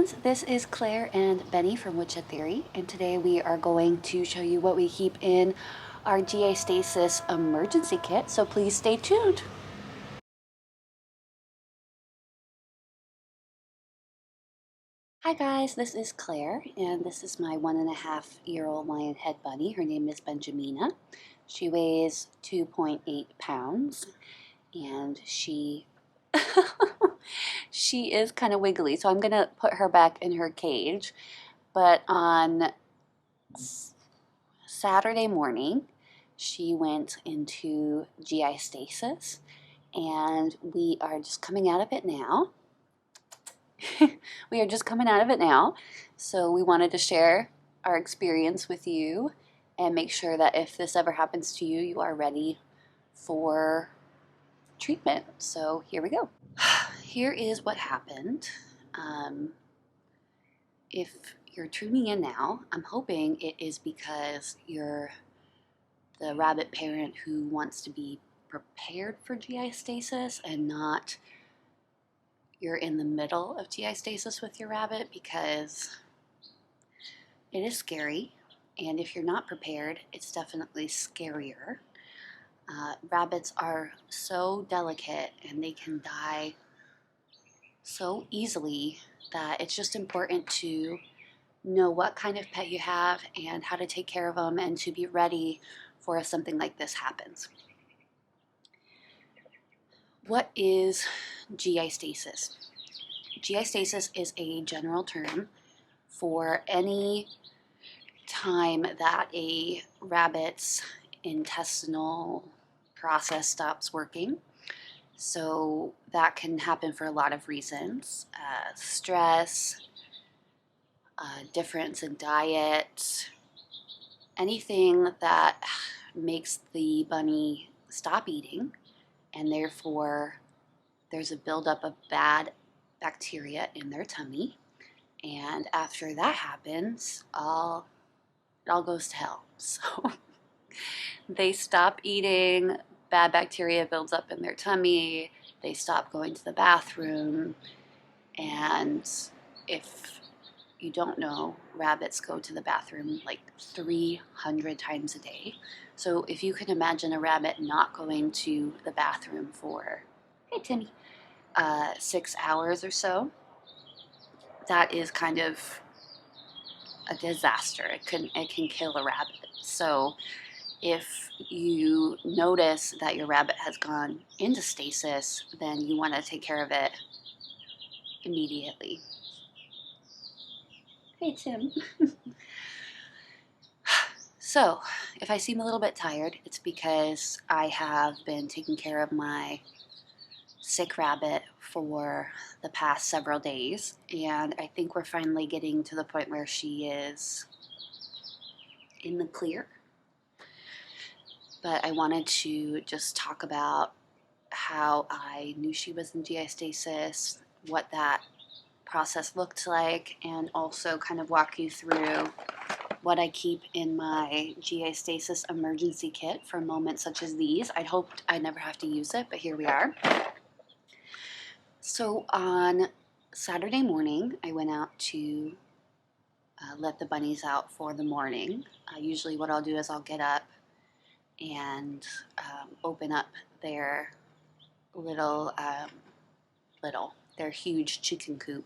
friends, this is Claire and Benny from Witchet Theory, and today we are going to show you what we keep in our GI Statis Emergency Kit, so please stay tuned. Hi guys, this is Claire, and this is my 1.5-year-old lion head bunny. Her name is Benjamina. She weighs 2.8 pounds, and she is kind of wiggly, so I'm gonna put her back in her cage. But on Saturday morning, she went into GI Stasis, and we are just coming out of it now. We are just coming out of it now, so we wanted to share our experience with you and make sure that if this ever happens to you, you are ready for treatment. So here we go. Here is what happened. If you're tuning in now, I'm hoping it is because you're the rabbit parent who wants to be prepared for GI Stasis and not you're in the middle of GI Stasis with your rabbit, because it is scary, and if you're not prepared, it's definitely scarier. Rabbits are so delicate and they can die so easily that it's just important to know what kind of pet you have and how to take care of them and to be ready for if something like this happens. What is GI Stasis? GI Stasis is a general term for any time that a rabbit's intestinal process stops working. So that can happen for a lot of reasons. Stress, difference in diet, anything that makes the bunny stop eating, and therefore there's a buildup of bad bacteria in their tummy, and after that happens, it all goes to hell. So they stop eating, bad bacteria builds up in their tummy, they stop going to the bathroom, and if you don't know, rabbits go to the bathroom like 300 times a day. So if you can imagine a rabbit not going to the bathroom for, hey Timmy, 6 hours or so, that is kind of a disaster. It can kill a rabbit. So if you notice that your rabbit has gone into stasis, then you want to take care of it immediately. Hey Tim. So if I seem a little bit tired, it's because I have been taking care of my sick rabbit for the past several days, and I think we're finally getting to the point where she is in the clear. But I wanted to just talk about how I knew she was in GI Stasis, what that process looked like, and also kind of walk you through what I keep in my GI Stasis Emergency Kit for moments such as these. I'd hoped I'd never have to use it, but here we are. So on Saturday morning, I went out to let the bunnies out for the morning. Usually what I'll do is I'll get up and open up their their huge chicken coop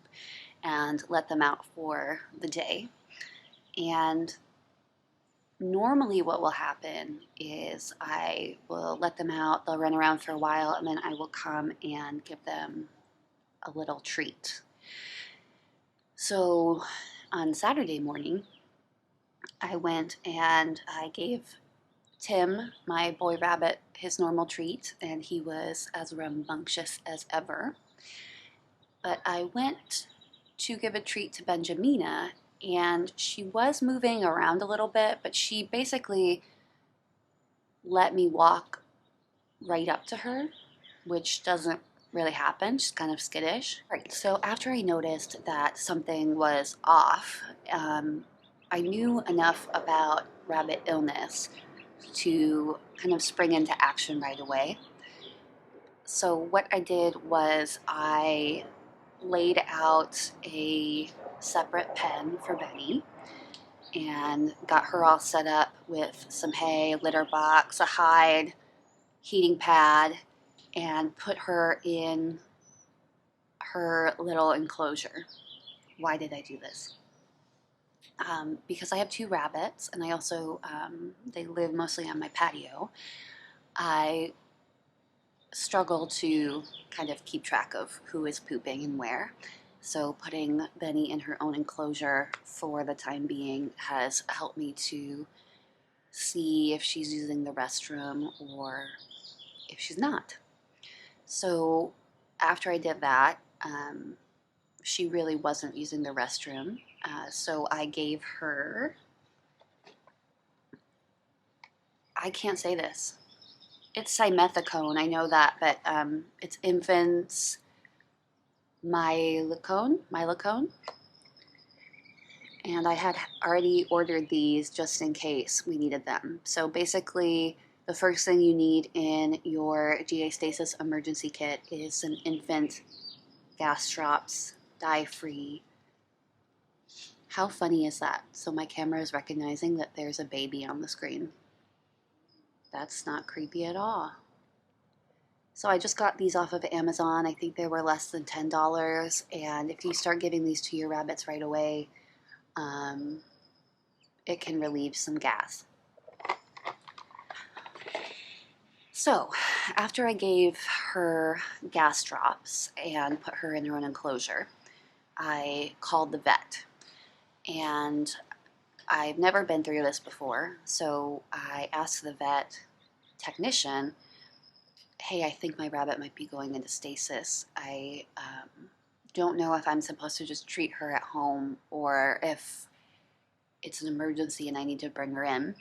and let them out for the day. And normally what will happen is I will let them out, they'll run around for a while, and then I will come and give them a little treat. So on Saturday morning, I went and I gave Tim, my boy rabbit, his normal treat, and he was as rambunctious as ever. But I went to give a treat to Benjamina, and she was moving around a little bit, but she basically let me walk right up to her, which doesn't really happen. She's kind of skittish. Right, so after I noticed that something was off, I knew enough about rabbit illness to kind of spring into action right away. So what I did was I laid out a separate pen for Benny and got her all set up with some hay, a litter box, a hide, heating pad, and put her in her little enclosure. Why did I do this? Because I have 2 rabbits, and I also, they live mostly on my patio. I struggle to kind of keep track of who is pooping and where. So putting Benny in her own enclosure for the time being has helped me to see if she's using the restroom or if she's not. So after I did that, she really wasn't using the restroom. So I gave her, I can't say this. It's simethicone, I know that, but it's infant's milacone. And I had already ordered these just in case we needed them. So basically, the first thing you need in your GI Statis Emergency Kit is an infant gas drops, dye-free. How funny is that? So my camera is recognizing that there's a baby on the screen. That's not creepy at all. So I just got these off of Amazon. I think they were less than $10. And if you start giving these to your rabbits right away, it can relieve some gas. So after I gave her gas drops and put her in her own enclosure, I called the vet. And I've never been through this before, so I asked the vet technician, hey, I think my rabbit might be going into stasis. I don't know if I'm supposed to just treat her at home or if it's an emergency and I need to bring her in.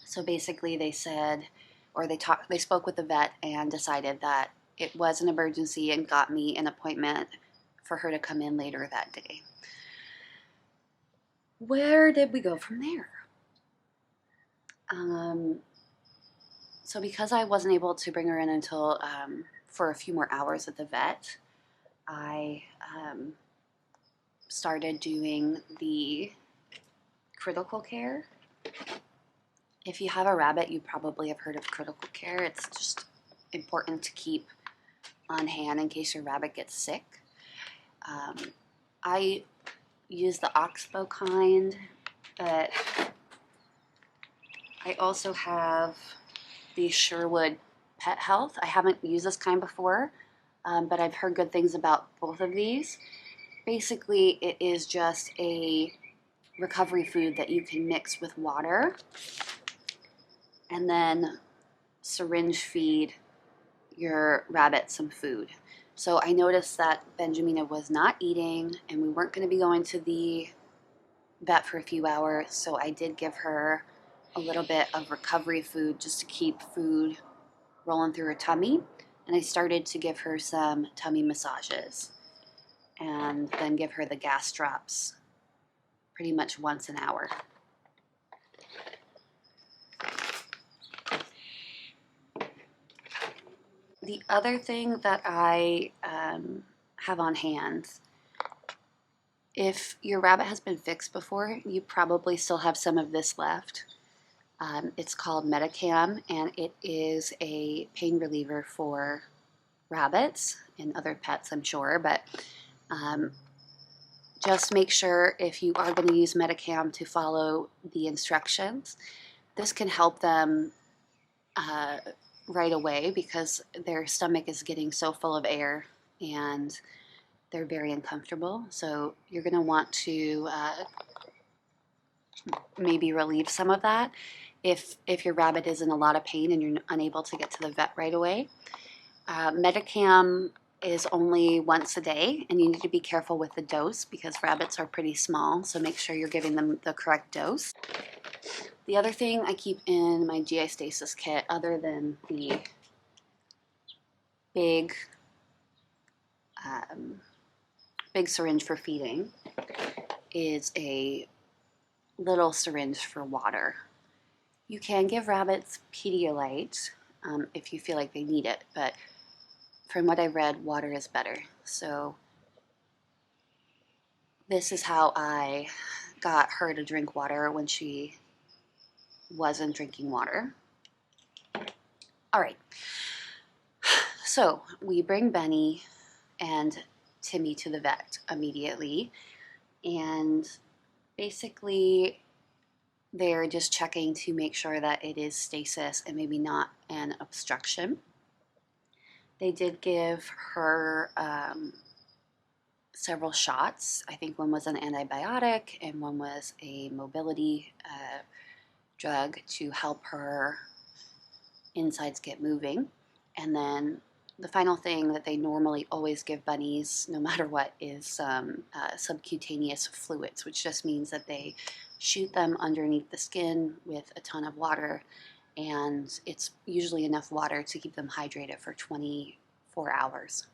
So basically they said, or they spoke with the vet and decided that it was an emergency and got me an appointment for her to come in later that day. Where did we go from there? So because I wasn't able to bring her in until for a few more hours at the vet, I started doing the critical care. If you have a rabbit, you probably have heard of critical care. It's just important to keep on hand in case your rabbit gets sick. I use the Oxbow kind, but I also have the Sherwood Pet Health. I haven't used this kind before, but I've heard good things about both of these. Basically, it is just a recovery food that you can mix with water and then syringe feed your rabbit some food. So I noticed that Benjamina was not eating and we weren't going to be going to the vet for a few hours, so I did give her a little bit of recovery food just to keep food rolling through her tummy. And I started to give her some tummy massages and then give her the gas drops pretty much once an hour. The other thing that I have on hand, if your rabbit has been fixed before, you probably still have some of this left. It's called Metacam, and it is a pain reliever for rabbits and other pets, I'm sure, but just make sure if you are going to use Metacam to follow the instructions. This can help them right away because their stomach is getting so full of air and they're very uncomfortable. So you're going to want to maybe relieve some of that if your rabbit is in a lot of pain and you're unable to get to the vet right away. Metacam is only once a day, and you need to be careful with the dose because rabbits are pretty small, so make sure you're giving them the correct dose. The other thing I keep in my GI Statis kit, other than the big syringe for feeding, is a little syringe for water. You can give rabbits Pedialyte if you feel like they need it, but from what I read, water is better. So this is how I got her to drink water when she wasn't drinking water. All right, so we bring Benny and Timmy to the vet immediately, and basically they're just checking to make sure that it is stasis and maybe not an obstruction. They did give her several shots. I think one was an antibiotic and one was a mobility drug to help her insides get moving. And then the final thing that they normally always give bunnies, no matter what, is subcutaneous fluids, which just means that they shoot them underneath the skin with a ton of water, and it's usually enough water to keep them hydrated for 24 hours.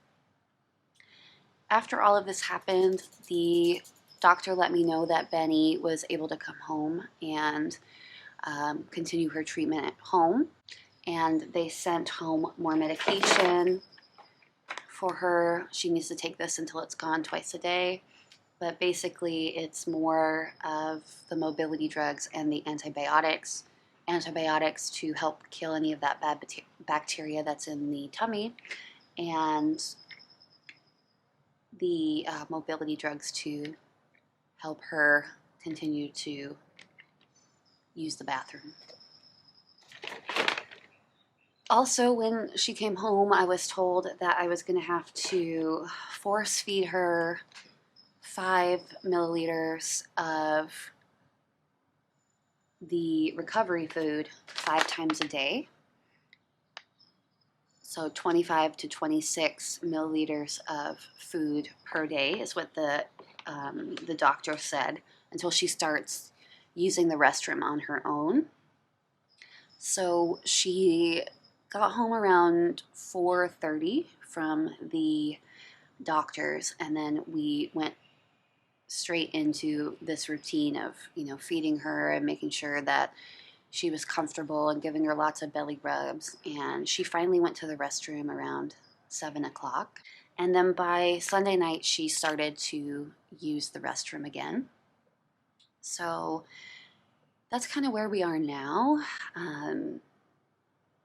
After all of this happened, the doctor let me know that Benny was able to come home and continue her treatment at home. And they sent home more medication for her. She needs to take this until it's gone twice a day. But basically, it's more of the mobility drugs and the antibiotics. Antibiotics to help kill any of that bad bacteria that's in the tummy, and the mobility drugs to help her continue to use the bathroom. Also, when she came home, I was told that I was going to have to force feed her 5 milliliters of the recovery food 5 times a day. So 25 to 26 milliliters of food per day is what the doctor said, until she starts using the restroom on her own. So she got home around 4:30 from the doctors, and then we went straight into this routine of, feeding her and making sure that she was comfortable and giving her lots of belly rubs. And she finally went to the restroom around 7 o'clock. And then by Sunday night, she started to use the restroom again. So that's kind of where we are now.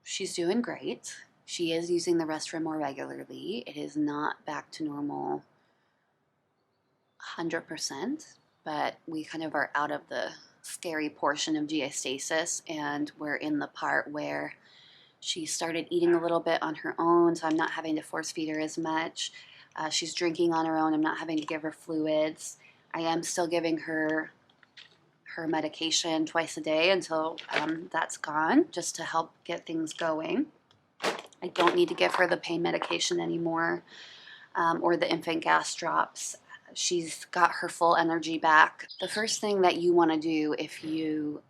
She's doing great. She is using the restroom more regularly. It is not back to normal 100%, but we kind of are out of the scary portion of GI Statis, and we're in the part where she started eating a little bit on her own, so I'm not having to force feed her as much. She's drinking on her own. I'm not having to give her fluids. I am still giving her medication twice a day until that's gone, just to help get things going. I don't need to give her the pain medication anymore, or the infant gas drops. She's got her full energy back. The first thing that you want to do if you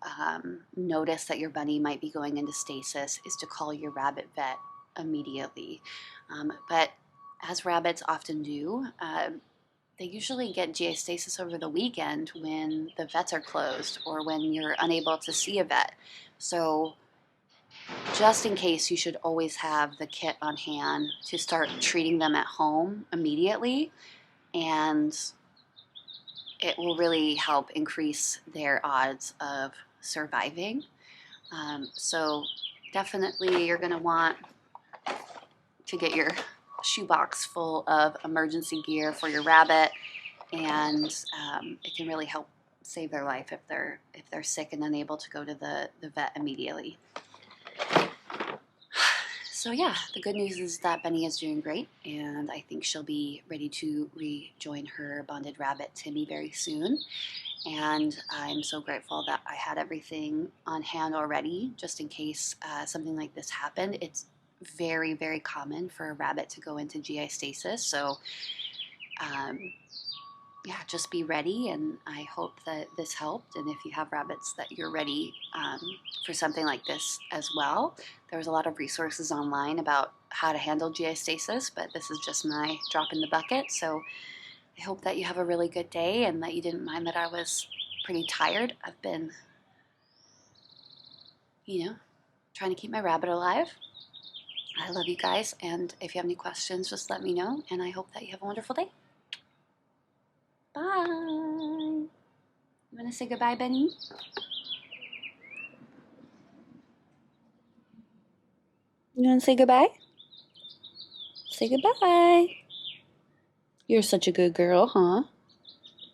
notice that your bunny might be going into stasis is to call your rabbit vet immediately. But as rabbits often do, they usually get GI Statis over the weekend when the vets are closed or when you're unable to see a vet. So just in case, you should always have the kit on hand to start treating them at home immediately, and it will really help increase their odds of surviving. So definitely you're going to want to get your shoebox full of emergency gear for your rabbit, and it can really help save their life if they're sick and unable to go to the vet immediately. So yeah, the good news is that Bunny is doing great, and I think she'll be ready to rejoin her bonded rabbit Timmy very soon. And I'm so grateful that I had everything on hand already, just in case something like this happened. It's very, very common for a rabbit to go into GI Statis, so yeah, just be ready, and I hope that this helped. And if you have rabbits, that you're ready for something like this as well. There's a lot of resources online about how to handle GI Statis, but this is just my drop in the bucket. So I hope that you have a really good day and that you didn't mind that I was pretty tired. I've been, trying to keep my rabbit alive. I love you guys, and if you have any questions, just let me know, and I hope that you have a wonderful day. Bye. Want to say goodbye, Benny? You want to say goodbye? Say goodbye. You're such a good girl, huh?